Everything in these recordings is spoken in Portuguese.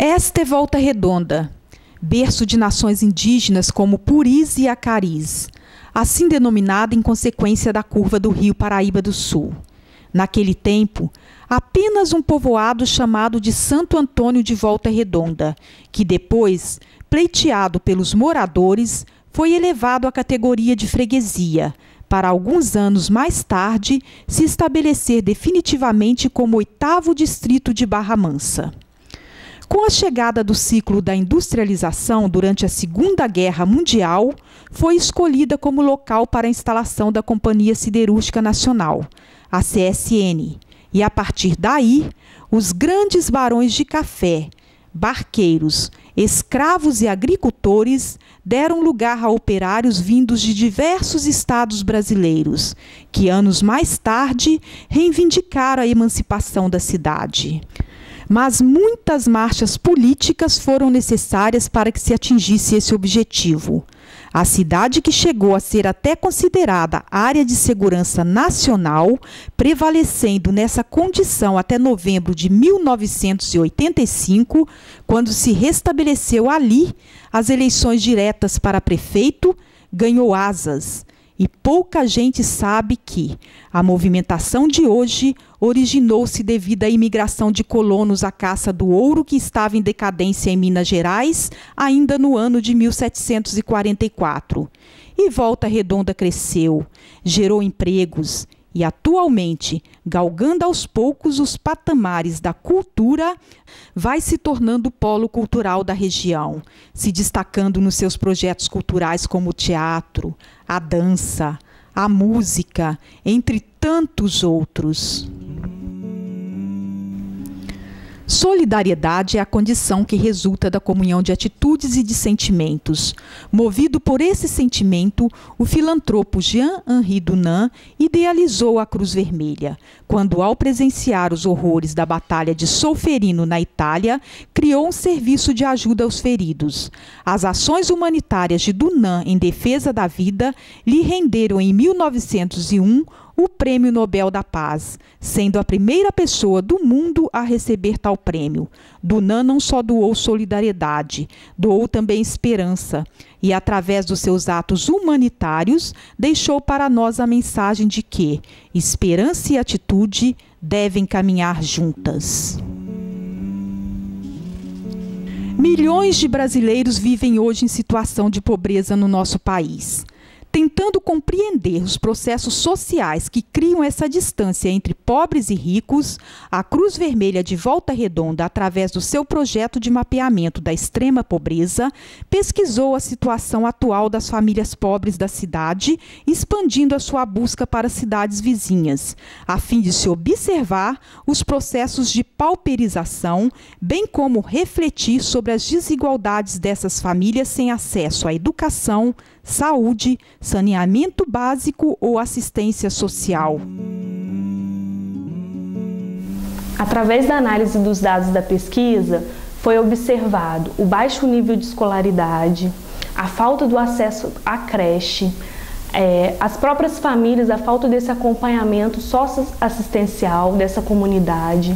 Esta é Volta Redonda, berço de nações indígenas como Puris e Acaris, assim denominada em consequência da curva do rio Paraíba do Sul. Naquele tempo, apenas um povoado chamado de Santo Antônio de Volta Redonda, que depois, pleiteado pelos moradores, foi elevado à categoria de freguesia, para alguns anos mais tarde se estabelecer definitivamente como 8º distrito de Barra Mansa. Com a chegada do ciclo da industrialização durante a Segunda Guerra Mundial, foi escolhida como local para a instalação da Companhia Siderúrgica Nacional, a CSN, e a partir daí, os grandes barões de café, barqueiros, escravos e agricultores deram lugar a operários vindos de diversos estados brasileiros, que anos mais tarde reivindicaram a emancipação da cidade. Mas muitas marchas políticas foram necessárias para que se atingisse esse objetivo. A cidade, que chegou a ser até considerada área de segurança nacional, prevalecendo nessa condição até novembro de 1985, quando se restabeleceu ali as eleições diretas para prefeito, ganhou asas. E pouca gente sabe que a movimentação de hoje originou-se devido à imigração de colonos à caça do ouro que estava em decadência em Minas Gerais, ainda no ano de 1744. E Volta Redonda cresceu, gerou empregos e, atualmente, galgando aos poucos os patamares da cultura, vai se tornando o polo cultural da região, se destacando nos seus projetos culturais como o teatro, a dança, a música, entre tantos outros. Solidariedade é a condição que resulta da comunhão de atitudes e de sentimentos. Movido por esse sentimento, o filantropo Jean-Henri Dunant idealizou a Cruz Vermelha, quando, ao presenciar os horrores da Batalha de Solferino na Itália, criou um serviço de ajuda aos feridos. As ações humanitárias de Dunant em defesa da vida lhe renderam, em 1901, o Prêmio Nobel da Paz, sendo a primeira pessoa do mundo a receber tal prêmio. Dunant não só doou solidariedade, doou também esperança e, através dos seus atos humanitários, deixou para nós a mensagem de que esperança e atitude devem caminhar juntas. Milhões de brasileiros vivem hoje em situação de pobreza no nosso país. Tentando compreender os processos sociais que criam essa distância entre pobres e ricos, a Cruz Vermelha de Volta Redonda, através do seu projeto de mapeamento da extrema pobreza, pesquisou a situação atual das famílias pobres da cidade, expandindo a sua busca para cidades vizinhas, a fim de se observar os processos de pauperização, bem como refletir sobre as desigualdades dessas famílias sem acesso à educação, saúde, saneamento básico ou assistência social. Através da análise dos dados da pesquisa, foi observado o baixo nível de escolaridade, a falta do acesso à creche, as próprias famílias, a falta desse acompanhamento socioassistencial dessa comunidade.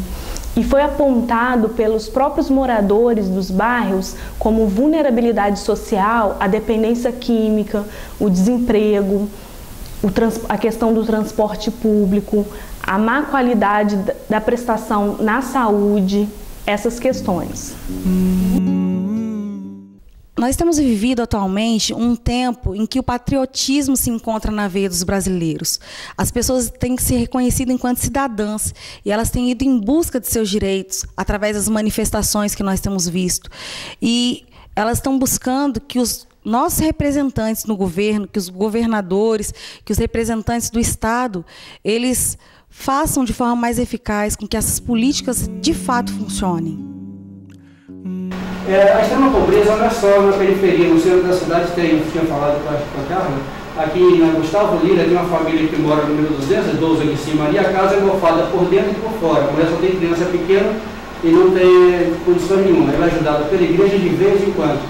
E foi apontado pelos próprios moradores dos bairros como vulnerabilidade social, a dependência química, o desemprego, a questão do transporte público, a má qualidade da prestação na saúde, essas questões. Nós temos vivido atualmente um tempo em que o patriotismo se encontra na veia dos brasileiros. As pessoas têm que ser reconhecidas enquanto cidadãs e elas têm ido em busca de seus direitos através das manifestações que nós temos visto. E elas estão buscando que os nossos representantes no governo, que os governadores, que os representantes do Estado, eles façam de forma mais eficaz com que essas políticas de fato funcionem. A extrema pobreza não é só na periferia, no centro da cidade tinha falado com a Carla, aqui na Gustavo Lira tem uma família que mora no número 212 aqui em cima, ali a casa é mofada por dentro e por fora, a mulher só tem criança pequena e não tem condição nenhuma, ela é ajudada pela igreja de vez em quando.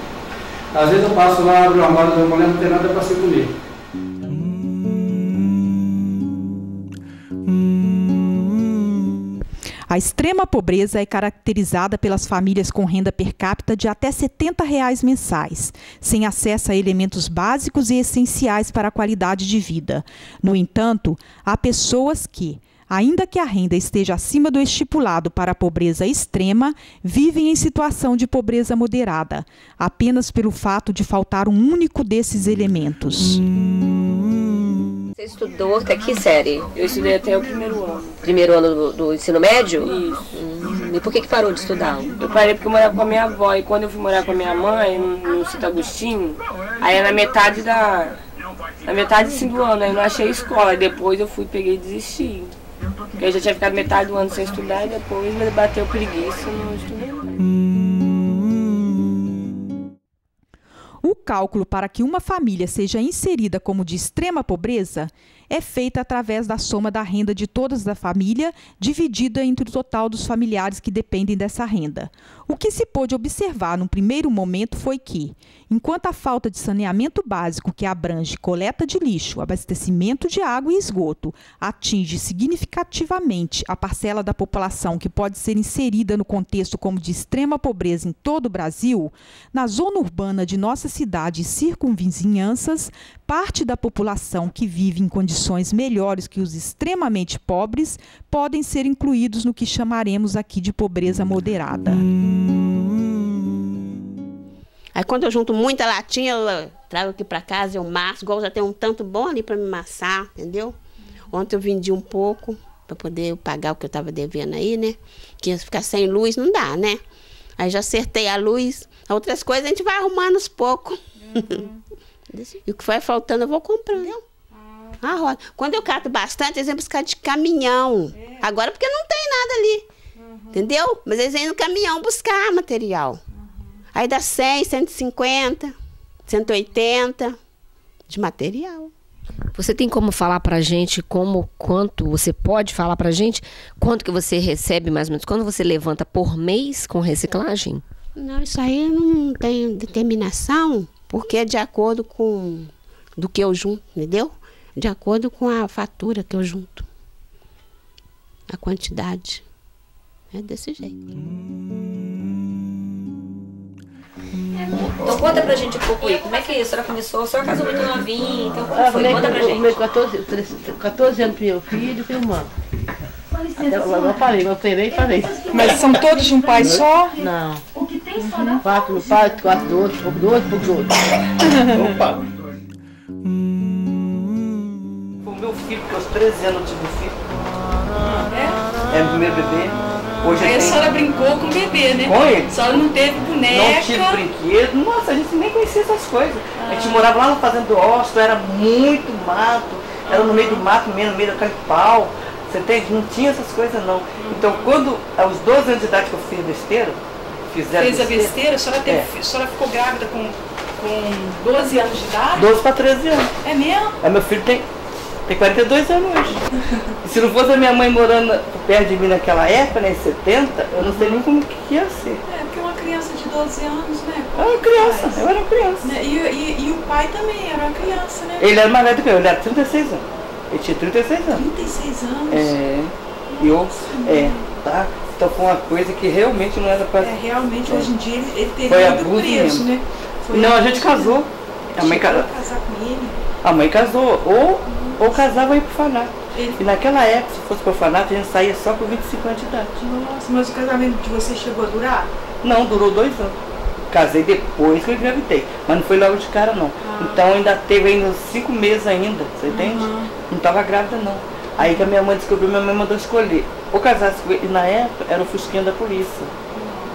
Às vezes eu passo lá, abro o armário da mulher, não tem nada para se comer. A extrema pobreza é caracterizada pelas famílias com renda per capita de até R$ 70 mensais, sem acesso a elementos básicos e essenciais para a qualidade de vida. No entanto, há pessoas que, ainda que a renda esteja acima do estipulado para a pobreza extrema, vivem em situação de pobreza moderada, apenas pelo fato de faltar um único desses elementos. Você estudou até que série? Eu estudei até o primeiro ano. Primeiro ano do ensino médio? Isso. E por que parou de estudar? Eu parei porque eu morava com a minha avó, e quando eu fui morar com a minha mãe, no Santo Agostinho, aí na metade assim, do ano, aí eu não achei escola, e depois eu peguei e desisti. Porque eu já tinha ficado metade do ano sem estudar, e depois me bateu preguiça e não estudei mais. O cálculo para que uma família seja inserida como de extrema pobreza é feita através da soma da renda de todas da família, dividida entre o total dos familiares que dependem dessa renda. O que se pôde observar num primeiro momento foi que, enquanto a falta de saneamento básico, que abrange coleta de lixo, abastecimento de água e esgoto, atinge significativamente a parcela da população que pode ser inserida no contexto como de extrema pobreza em todo o Brasil, na zona urbana de nossa cidade e circunvizinhanças, parte da população que vive em condições melhores que os extremamente pobres podem ser incluídos no que chamaremos aqui de pobreza moderada. Aí quando eu junto muita latinha, eu trago aqui para casa, eu maço, igual já tem um tanto bom ali para me massar, entendeu? Ontem eu vendi um pouco para poder pagar o que eu estava devendo aí, né? Que ficar sem luz não dá, né? Aí já acertei a luz, outras coisas a gente vai arrumando aos poucos. E o que vai faltando eu vou comprando. Quando eu cato bastante, eles vêm buscar de caminhão. Agora porque não tem nada ali, entendeu? Mas eles vêm no caminhão buscar material. Aí dá 100, 150, 180 de material. Você tem como falar pra gente quanto você pode falar pra gente? Quanto que você recebe mais ou menos? Quando você levanta por mês com reciclagem? Não, isso aí não tem determinação, porque é de acordo com do que eu junto, entendeu? De acordo com a fatura que eu junto. A quantidade. É desse jeito. Então conta pra gente um pouco aí, como é que é isso? A senhora começou, a senhora casou muito novinha, então como foi? Conta pra gente. Eu 14 anos pro meu filho e pro irmão. Eu falei, eu operei e falei. Mas são todos de um pai só? Não. 4 no pai, 4 do outro, pouco do outro. Opa! O meu filho, porque aos 13 anos eu tive um filho. É o primeiro bebê. Hoje aí a senhora brincou com o bebê, né? Com ele? A senhora não teve boneca. Não tive brinquedo. Nossa, a gente nem conhecia essas coisas. A gente morava lá na fazenda do Osto, era muito mato. Era no meio do mato mesmo, no meio daquele pau. Você entende? Não tinha essas coisas não. Então quando, aos 12 anos de idade que eu fiz besteira, fez a besteira? A senhora ficou grávida com 12 anos de idade? 12 para 13 anos. É mesmo? Aí meu filho tem 42 anos hoje. E se não fosse a minha mãe morando perto de mim naquela época, né, em 70, eu não sei nem como que ia ser. É, porque uma criança de 12 anos, né? Eu era uma criança, eu era uma criança. E o pai também era uma criança, né? Ele era mais velho do que eu, ele era 36 anos. Ele tinha 36 anos. 36 anos? É. E eu, tá? Então foi uma coisa que realmente não era pra... realmente hoje em dia ele teria foi ido abuso preso, mesmo. né? Não, a gente casou. A mãe casou. Casar com ele? A mãe casou, ou casava e ia pro orfanato. E naquela época, se fosse pro orfanato, a gente saía só com 25 anos de idade. Nossa, mas o casamento de você chegou a durar? Não, durou 2 anos. Casei depois que eu engravidei, mas não foi logo de cara não. Então ainda teve ainda uns 5 meses ainda, você entende? Não estava grávida não. Aí que a minha mãe descobriu, minha mãe mandou escolher. Ou casasse com ele, e na época era o Fusquinha da polícia.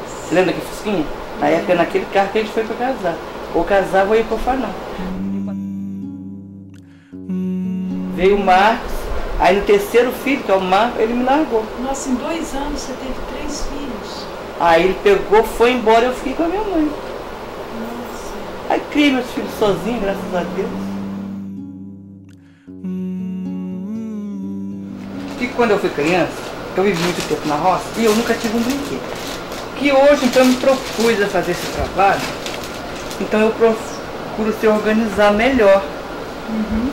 Você lembra que Fusquinha? Na época era naquele carro que a gente foi para casar. Ou casava ou ia pro orfanato. Veio o Marcos, aí no terceiro filho, que é o Marcos, ele me largou. Nossa, em 2 anos você teve 3 filhos. Aí ele pegou, foi embora e eu fiquei com a minha mãe. Aí criei meus filhos sozinho, graças a Deus. E quando eu fui criança, eu vivi muito tempo na roça e eu nunca tive um brinquedo. Que hoje, então, eu me propus a fazer esse trabalho, então eu procuro se organizar melhor,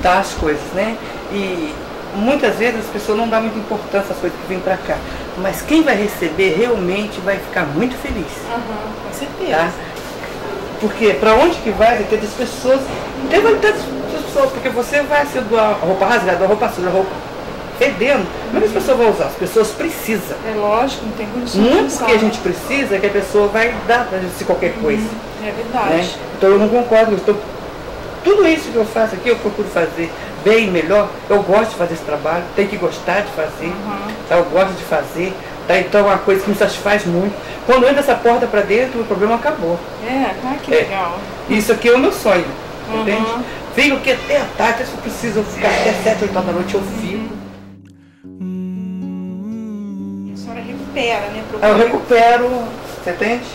tá, as coisas, né? E muitas vezes as pessoas não dão muita importância às coisas que vêm pra cá, mas quem vai receber realmente vai ficar muito feliz. Com certeza. Tá? Porque para onde que vai ter das pessoas, vai ter das pessoas, porque você vai se doar a roupa rasgada, a roupa suja, a roupa fedendo, mas as pessoas vão usar, as pessoas precisam. É lógico, não tem condição. Não é porque a gente precisa que a pessoa vai dar pra gente qualquer coisa. É verdade. Né? Então eu não concordo, tudo isso que eu faço aqui eu procuro fazer bem, melhor. Eu gosto de fazer esse trabalho, tem que gostar de fazer, tá? Eu gosto de fazer. Tá, então é uma coisa que me satisfaz muito. Quando eu entro essa porta para dentro, o problema acabou. Que legal. Isso aqui é o meu sonho, entende? Fico aqui até a tarde, se eu preciso ficar até 7, 8 horas da noite, eu fico. A senhora recupera, né? Eu recupero, você entende?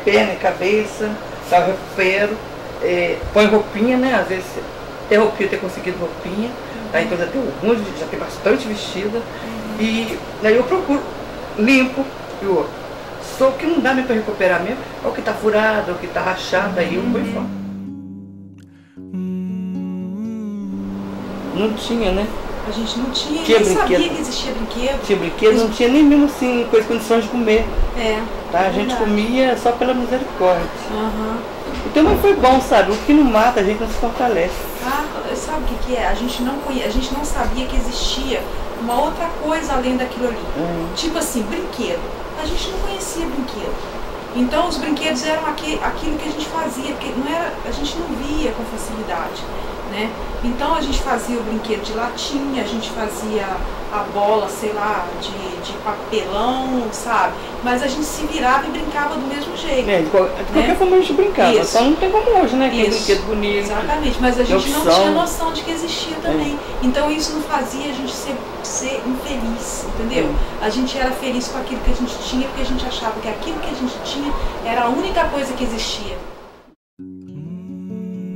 Perna e cabeça, tá, eu recupero, põe roupinha, né? Às vezes até roupinha, ter conseguido roupinha, tá? Então já tem alguns, já tem bastante vestida. E aí eu procuro, limpo e o outro. Só o que não dá mesmo para recuperar mesmo é o que está furado, é o que está rachado, aí eu vou fora. Não tinha, né? A gente não tinha, nem sabia que existia brinquedo. Tinha brinquedo, não tinha nem mesmo assim, condições de comer. Tá? A gente comia só pela misericórdia. Então, mas foi bom, sabe? O que não mata, a gente não se fortalece. Sabe o que é? A gente não sabia que existia uma outra coisa além daquilo ali. Tipo assim, brinquedo. A gente não conhecia brinquedo. Então os brinquedos eram aquilo que a gente fazia, porque a gente não via com facilidade, né? Então a gente fazia o brinquedo de latinha, a gente fazia a bola, sei lá, de papelão, sabe? Mas a gente se virava e brincava do mesmo jeito. De qualquer forma a gente brincava, Isso. só não tem como hoje, né? Que brinquedo bonito. Exatamente, mas a gente não tinha noção de que existia também. Então isso não fazia a gente ser infeliz, entendeu? A gente era feliz com aquilo que a gente tinha, porque a gente achava que aquilo que a gente tinha era a única coisa que existia.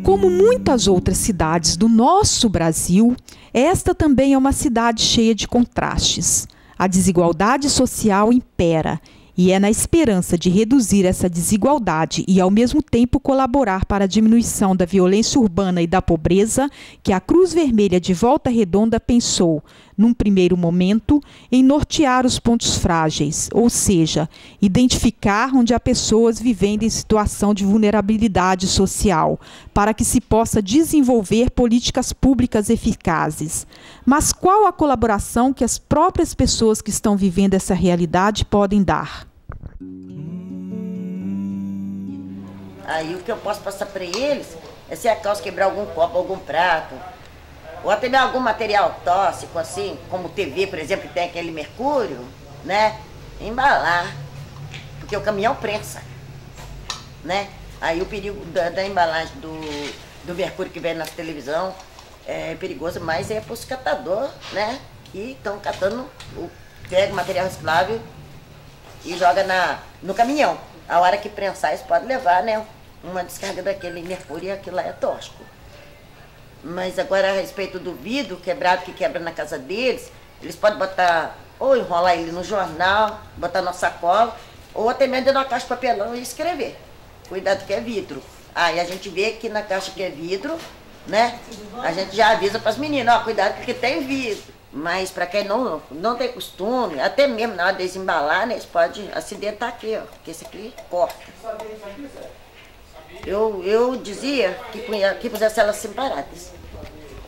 Como muitas outras cidades do nosso Brasil, esta também é uma cidade cheia de contrastes. A desigualdade social impera e é na esperança de reduzir essa desigualdade e, ao mesmo tempo, colaborar para a diminuição da violência urbana e da pobreza que a Cruz Vermelha de Volta Redonda pensou, num primeiro momento, em nortear os pontos frágeis, ou seja, identificar onde há pessoas vivendo em situação de vulnerabilidade social, para que se possa desenvolver políticas públicas eficazes. Mas qual a colaboração que as próprias pessoas que estão vivendo essa realidade podem dar? Aí o que eu posso passar para eles é se a causa quebrar algum copo, algum prato, ou até mesmo algum material tóxico, assim, como TV, por exemplo, que tem aquele mercúrio, né? Embalar, porque o caminhão prensa, né? Aí o perigo da embalagem do mercúrio que vem na televisão é perigoso, mas é para os catadores, né? Que estão catando, pega o material reciclável e joga no caminhão. A hora que prensar, eles podem levar, né? Uma descarga daquele mercúrio e aquilo lá é tóxico. Mas agora, a respeito do vidro quebrado que quebra na casa deles, eles podem botar, ou enrolar ele no jornal, botar na sacola, ou até mesmo dentro de uma caixa de papelão e escrever. Cuidado que é vidro. Aí a gente vê que na caixa que é vidro, né? A gente já avisa para as meninas, ó, cuidado que tem vidro. Mas para quem não tem costume, até mesmo na hora de desembalar, né, eles podem acidentar aqui, ó, porque esse aqui corta. Eu dizia que pusesse elas separadas,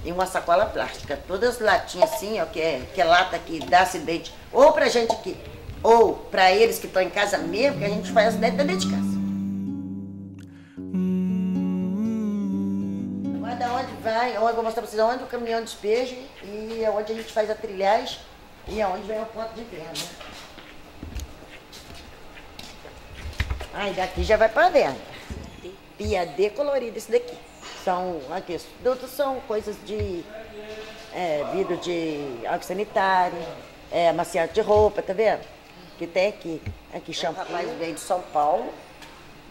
em uma sacola plástica. Todas as latinhas assim, ó, que é lata que dá acidente, ou pra gente aqui, ou pra eles que estão em casa mesmo, que a gente faz acidente dentro de casa. Agora onde vai, eu vou mostrar pra vocês onde o caminhão despeja e onde a gente faz a trilhagem e aonde vem o ponto de venda. Aí daqui já vai pra dentro. PAD colorido esse daqui. São, aqui, tudo são coisas de vidro de água sanitária, amaciante de roupa, tá vendo? Que tem aqui. Aqui shampoo. O rapaz vem de São Paulo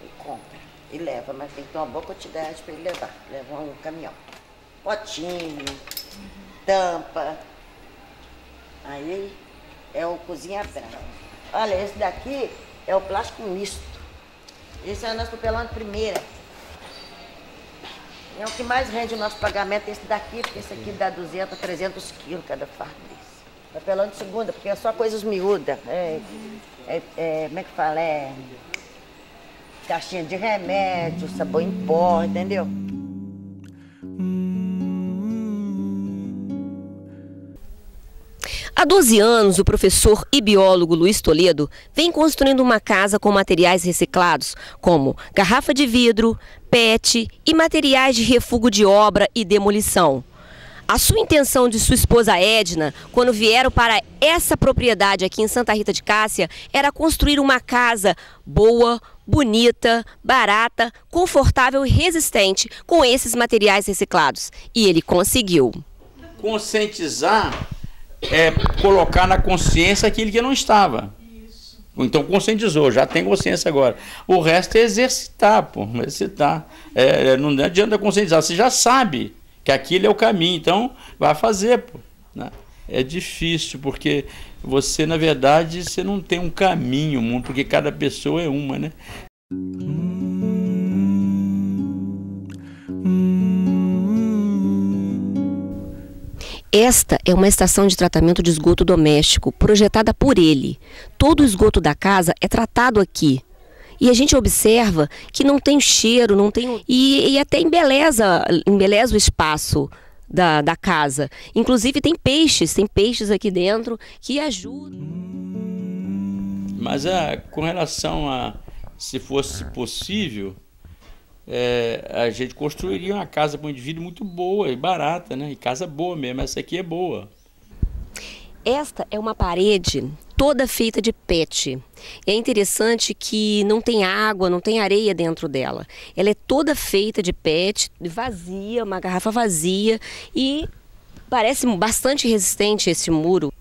e compra. E leva, mas tem que ter uma boa quantidade para ele levar. Leva um caminhão. Potinho, tampa. Aí é o Cozinha Brava. Olha, esse daqui é o plástico misto. Esse é o nosso papelão de primeira. É o que mais rende o nosso pagamento, esse daqui, porque esse aqui dá 200, 300 quilos cada fardo desse. Papelão de segunda, porque é só coisas miúdas. Como é que fala? Caixinha de remédio, sabão em pó, entendeu? Há 12 anos, o professor e biólogo Luiz Toledo vem construindo uma casa com materiais reciclados, como garrafa de vidro, PET e materiais de refúgio de obra e demolição. A sua intenção de sua esposa Edna, quando vieram para essa propriedade aqui em Santa Rita de Cássia, era construir uma casa boa, bonita, barata, confortável e resistente com esses materiais reciclados. E ele conseguiu. Conscientizar é colocar na consciência aquilo que não estava. Então conscientizou, já tem consciência agora. O resto é exercitar, pô, exercitar. Não adianta conscientizar, você já sabe que aquilo é o caminho, então vai fazer, pô, né? É difícil, porque você, na verdade, você não tem um caminho, porque cada pessoa é uma, né? Esta é uma estação de tratamento de esgoto doméstico, projetada por ele. Todo o esgoto da casa é tratado aqui. E a gente observa que não tem cheiro, não tem e até embeleza o espaço da casa. Inclusive tem peixes aqui dentro que ajudam. Mas com relação a se fosse possível, a gente construiria uma casa para um indivíduo muito boa e barata, né? E casa boa mesmo, essa aqui é boa. Esta é uma parede toda feita de PET. É interessante que não tem água, não tem areia dentro dela. Ela é toda feita de PET, vazia, uma garrafa vazia, e parece bastante resistente esse muro.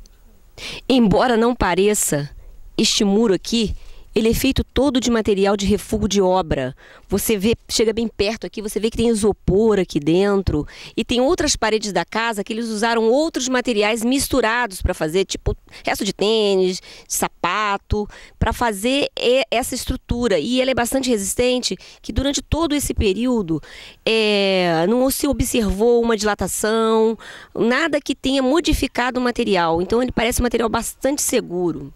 Embora não pareça, este muro aqui, ele é feito todo de material de refúgio de obra. Você vê, chega bem perto aqui, você vê que tem isopor aqui dentro. E tem outras paredes da casa que eles usaram outros materiais misturados para fazer, tipo resto de tênis, de sapato, para fazer essa estrutura. E ela é bastante resistente, que durante todo esse período não se observou uma dilatação, nada que tenha modificado o material. Então ele parece um material bastante seguro.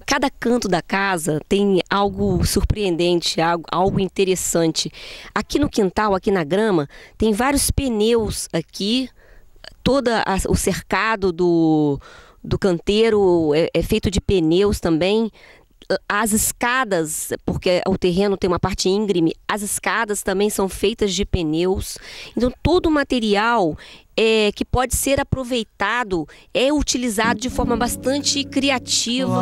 Cada canto da casa tem algo surpreendente, algo interessante. Aqui no quintal, aqui na grama, tem vários pneus aqui. Todo o cercado do canteiro é feito de pneus também. As escadas, porque o terreno tem uma parte íngreme, as escadas também são feitas de pneus. Então todo o material que pode ser aproveitado é utilizado de forma bastante criativa.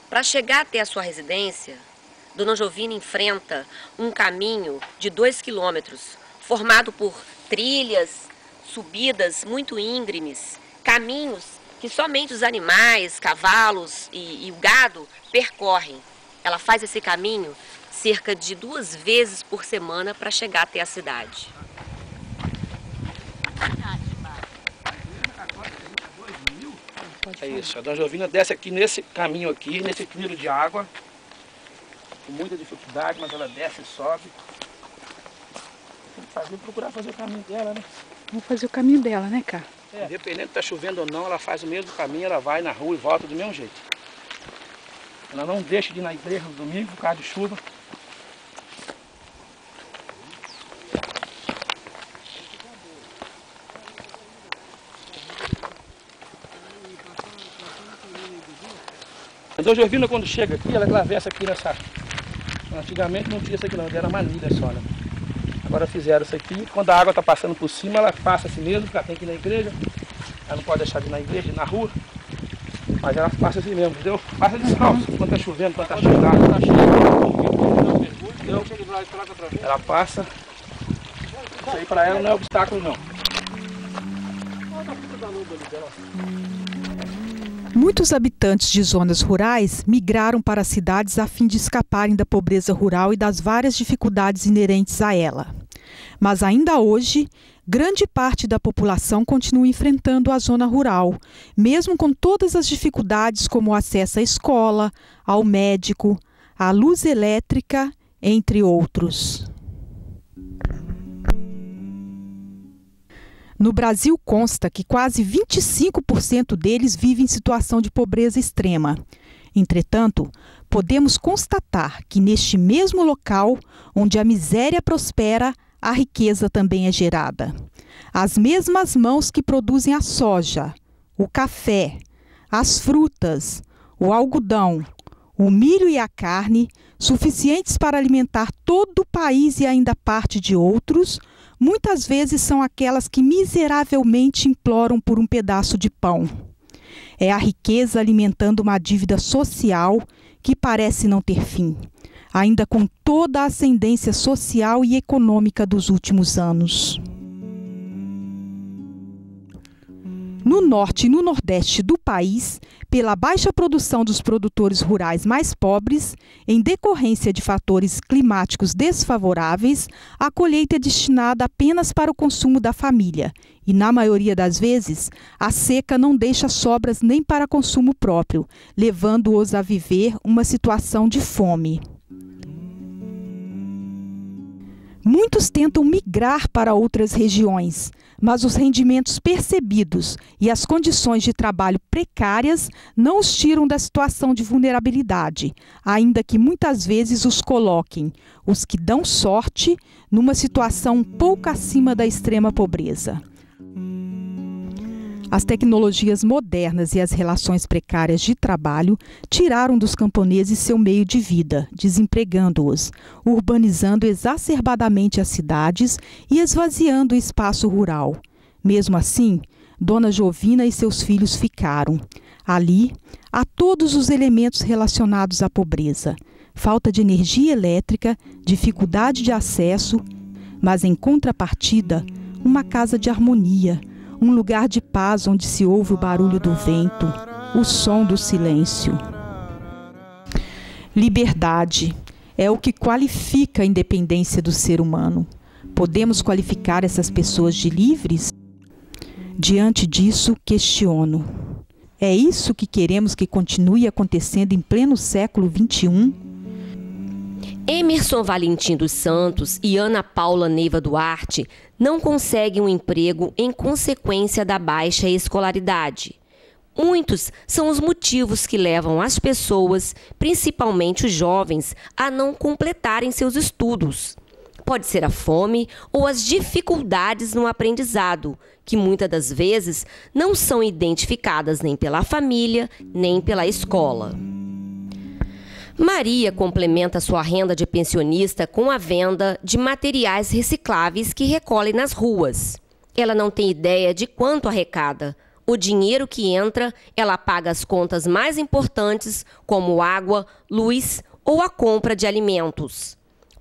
Para chegar até a sua residência, Dona Jovina enfrenta um caminho de 2 quilômetros, formado por trilhas, subidas muito íngremes, caminhos que somente os animais, cavalos e o gado percorrem. Ela faz esse caminho cerca de 2 vezes por semana para chegar até a cidade. É isso, a Dona Jovina desce aqui nesse caminho aqui, nesse trilho de água, com muita dificuldade, mas ela desce e sobe. Tem que procurar fazer o caminho dela, né? Vamos fazer o caminho dela, né, cara? Independente se tá chovendo ou não, ela faz o mesmo caminho, ela vai na rua e volta do mesmo jeito. Ela não deixa de ir na igreja no domingo por causa de chuva. A Dona Jovina, quando chega aqui, ela atravessa aqui nessa... Antigamente não tinha isso aqui não, era manilha só, né? Agora fizeram isso aqui. Quando a água está passando por cima, ela passa assim mesmo, porque ela tem que ir na igreja. Ela não pode deixar de ir na igreja, ir na rua. Mas ela passa assim mesmo, entendeu? Passa descalço. Quando está chovendo, quando está cheio d'água, está cheio. Entendeu? Ela passa. Isso aí para ela não é obstáculo, não. Muitos habitantes de zonas rurais migraram para as cidades a fim de escaparem da pobreza rural e das várias dificuldades inerentes a ela. Mas ainda hoje, grande parte da população continua enfrentando a zona rural, mesmo com todas as dificuldades como o acesso à escola, ao médico, à luz elétrica, entre outros. No Brasil consta que quase 25% deles vivem em situação de pobreza extrema. Entretanto, podemos constatar que neste mesmo local, onde a miséria prospera, a riqueza também é gerada. As mesmas mãos que produzem a soja, o café, as frutas, o algodão, o milho e a carne, suficientes para alimentar todo o país e ainda parte de outros, muitas vezes são aquelas que miseravelmente imploram por um pedaço de pão. É a riqueza alimentando uma dívida social que parece não ter fim, ainda com toda a ascendência social e econômica dos últimos anos. No norte e no nordeste do país, pela baixa produção dos produtores rurais mais pobres, em decorrência de fatores climáticos desfavoráveis, a colheita é destinada apenas para o consumo da família e, na maioria das vezes, a seca não deixa sobras nem para consumo próprio, levando-os a viver uma situação de fome. Muitos tentam migrar para outras regiões, mas os rendimentos percebidos e as condições de trabalho precárias não os tiram da situação de vulnerabilidade, ainda que muitas vezes os coloquem, os que dão sorte, numa situação um pouco acima da extrema pobreza. As tecnologias modernas e as relações precárias de trabalho tiraram dos camponeses seu meio de vida, desempregando-os, urbanizando exacerbadamente as cidades e esvaziando o espaço rural. Mesmo assim, Dona Jovina e seus filhos ficaram. Ali, há todos os elementos relacionados à pobreza: falta de energia elétrica, dificuldade de acesso, mas em contrapartida, uma casa de harmonia, um lugar de paz onde se ouve o barulho do vento, o som do silêncio. Liberdade é o que qualifica a independência do ser humano. Podemos qualificar essas pessoas de livres? Diante disso, questiono. É isso que queremos que continue acontecendo em pleno século XXI? Emerson Valentim dos Santos e Ana Paula Neiva Duarte não conseguem um emprego em consequência da baixa escolaridade. Muitos são os motivos que levam as pessoas, principalmente os jovens, a não completarem seus estudos. Pode ser a fome ou as dificuldades no aprendizado, que muitas das vezes não são identificadas nem pela família, nem pela escola. Maria complementa sua renda de pensionista com a venda de materiais recicláveis que recolhe nas ruas. Ela não tem ideia de quanto arrecada. O dinheiro que entra, ela paga as contas mais importantes, como água, luz ou a compra de alimentos.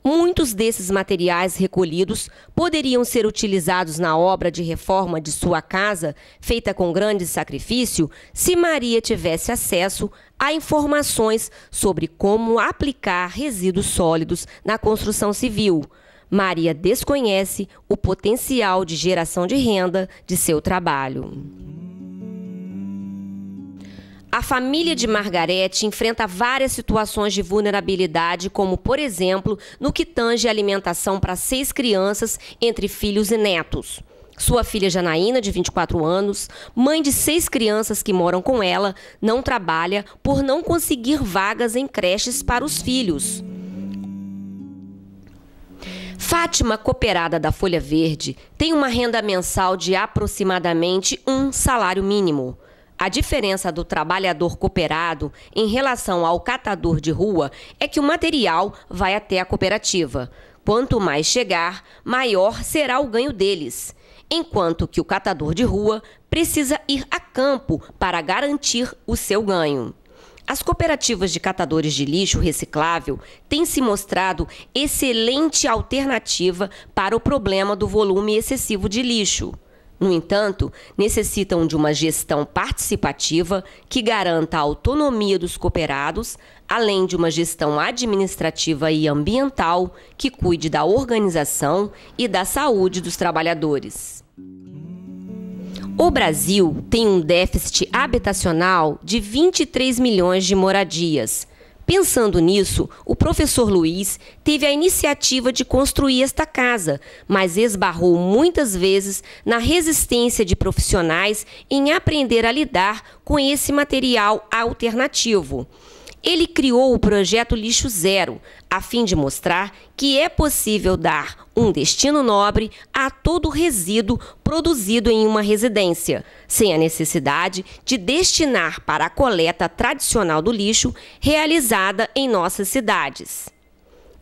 Muitos desses materiais recolhidos poderiam ser utilizados na obra de reforma de sua casa, feita com grande sacrifício, se Maria tivesse acesso a informações sobre como aplicar resíduos sólidos na construção civil. Maria desconhece o potencial de geração de renda de seu trabalho. A família de Margarete enfrenta várias situações de vulnerabilidade, como, por exemplo, no que tange a alimentação para 6 crianças, entre filhos e netos. Sua filha Janaína, de 24 anos, mãe de 6 crianças que moram com ela, não trabalha por não conseguir vagas em creches para os filhos. Fátima, cooperada da Folha Verde, tem uma renda mensal de aproximadamente um salário mínimo. A diferença do trabalhador cooperado em relação ao catador de rua é que o material vai até a cooperativa. Quanto mais chegar, maior será o ganho deles, enquanto que o catador de rua precisa ir a campo para garantir o seu ganho. As cooperativas de catadores de lixo reciclável têm se mostrado excelente alternativa para o problema do volume excessivo de lixo. No entanto, necessitam de uma gestão participativa que garanta a autonomia dos cooperados, além de uma gestão administrativa e ambiental que cuide da organização e da saúde dos trabalhadores. O Brasil tem um déficit habitacional de 23 milhões de moradias. Pensando nisso, o professor Luiz teve a iniciativa de construir esta casa, mas esbarrou muitas vezes na resistência de profissionais em aprender a lidar com esse material alternativo. Ele criou o projeto Lixo Zero, a fim de mostrar que é possível dar um destino nobre a todo resíduo produzido em uma residência, sem a necessidade de destinar para a coleta tradicional do lixo realizada em nossas cidades.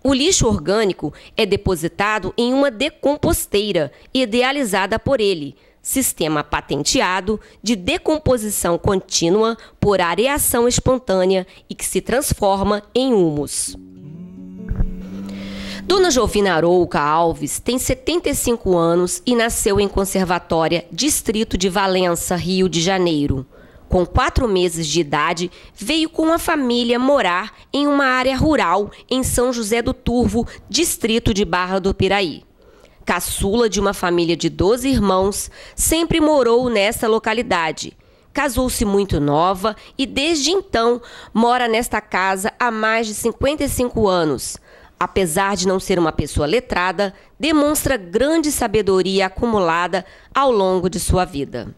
O lixo orgânico é depositado em uma decomposteira idealizada por ele, sistema patenteado de decomposição contínua por areação espontânea e que se transforma em humus. Dona Jovina Arouca Alves tem 75 anos e nasceu em Conservatória, distrito de Valença, Rio de Janeiro. Com 4 meses de idade, veio com a família morar em uma área rural em São José do Turvo, distrito de Barra do Piraí. Caçula de uma família de 12 irmãos, sempre morou nessa localidade. Casou-se muito nova e, desde então, mora nesta casa há mais de 55 anos. Apesar de não ser uma pessoa letrada, demonstra grande sabedoria acumulada ao longo de sua vida.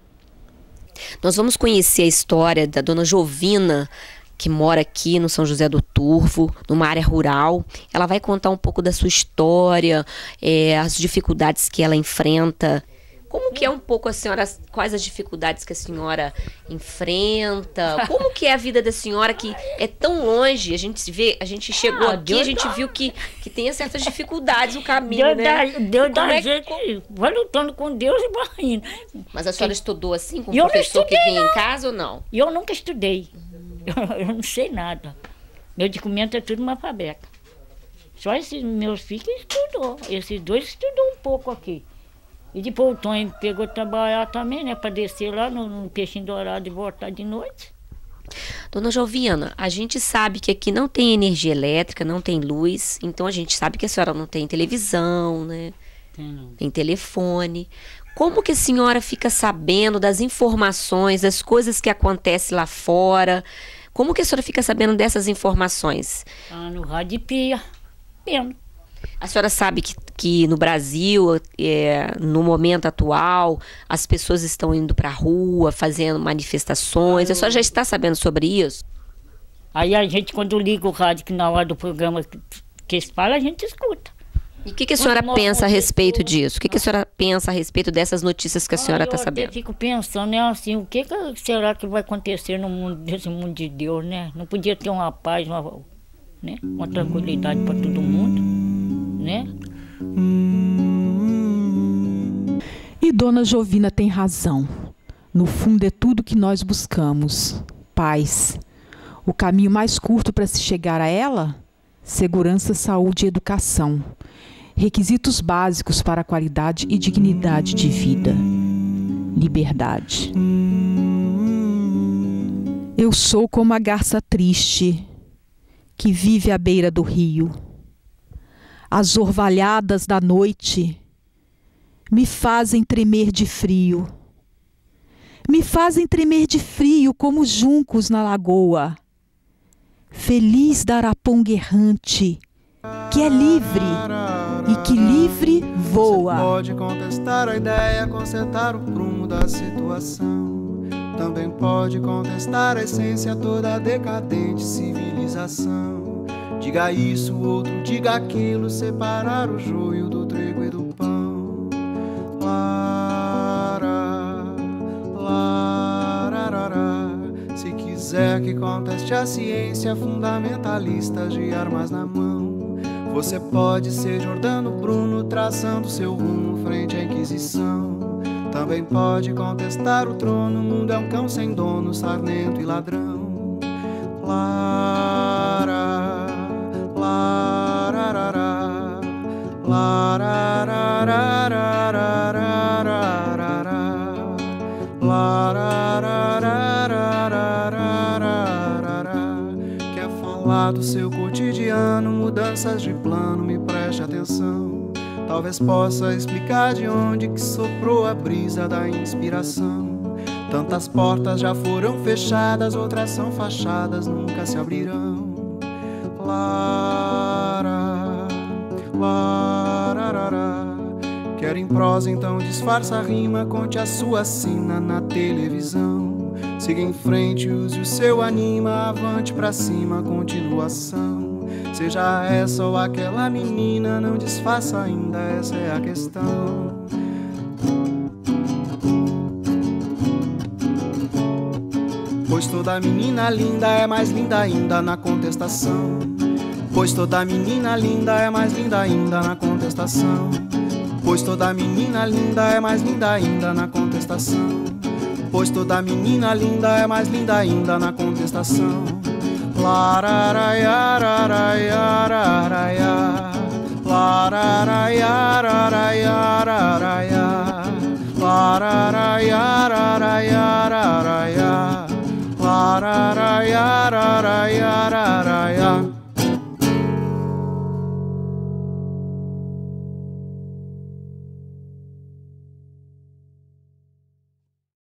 Nós vamos conhecer a história da Dona Jovina, que mora aqui no São José do Turvo, numa área rural. Ela vai contar um pouco da sua história, as dificuldades que ela enfrenta. Como que é um pouco a senhora, quais as dificuldades que a senhora enfrenta? Como que é a vida da senhora que é tão longe? A gente chegou aqui, a gente viu que tem certas dificuldades no caminho, né? Deus da gente, vai lutando com Deus e vai indo. Mas a senhora estudou assim, com o professor que vinha em casa ou não? Eu nunca estudei. Eu não sei nada. Meu documento é tudo analfabeto. Só esses meus filhos estudou. Esses 2 estudou um pouco aqui. E depois o Tonho pegou trabalhar também, né? Para descer lá no Peixinho Dourado e voltar de noite. Dona Jovina, a gente sabe que aqui não tem energia elétrica, não tem luz. Então a gente sabe que a senhora não tem televisão, né? Tem telefone. Como que a senhora fica sabendo das informações, das coisas que acontecem lá fora? Como que a senhora fica sabendo dessas informações? No rádio Pia, vendo. A senhora sabe que no Brasil, no momento atual, as pessoas estão indo para a rua, fazendo manifestações. A senhora já está sabendo sobre isso? Aí a gente, quando liga o rádio, que na hora do programa que eles falam, a gente escuta. E o que a senhora pensa a respeito disso? O que a senhora pensa a respeito dessas notícias que a senhora está sabendo? Eu fico pensando, né, assim, o que será que vai acontecer no mundo, nesse mundo de Deus, né? Não podia ter uma paz, uma tranquilidade para todo mundo, né? E Dona Jovina tem razão. No fundo é tudo que nós buscamos: paz. O caminho mais curto para se chegar a ela? Segurança, saúde e educação. Requisitos básicos para a qualidade e dignidade de vida. Liberdade. Eu sou como a garça triste que vive à beira do rio. As orvalhadas da noite me fazem tremer de frio. Me fazem tremer de frio como os juncos na lagoa. Feliz da araponga errante, que é livre e que livre voa. Você pode contestar a ideia, consertar o prumo da situação. Também pode contestar a essência toda decadente civilização. Diga isso, outro diga aquilo, separar o joio do trigo e do pão. Se quiser que conteste a ciência, fundamentalista de armas na mão. Você pode ser Jordano Bruno, traçando seu rumo frente à Inquisição. Também pode contestar o trono, o mundo é um cão sem dono, sarnento e ladrão. Lara, lararara, lararararararararara, larararararararara. Quer falar do seu cotidiano, mudanças de plano, me preste atenção. Talvez possa explicar de onde que soprou a brisa da inspiração. Tantas portas já foram fechadas, outras são fachadas, nunca se abrirão. Lara, lararara. Quer em prosa, então disfarça a rima, conte a sua sina na televisão. Siga em frente, use o seu anima, avante pra cima, continuação. Seja essa ou aquela menina, não desfaça ainda, essa é a questão. Pois toda menina linda é mais linda ainda na contestação. Pois toda menina linda é mais linda ainda na contestação. Pois toda menina linda é mais linda ainda na contestação. Pois toda menina linda é mais linda ainda na contestação. Lararaiararaiararaia, lararaiararaiararaia, lararaiararaiararaia.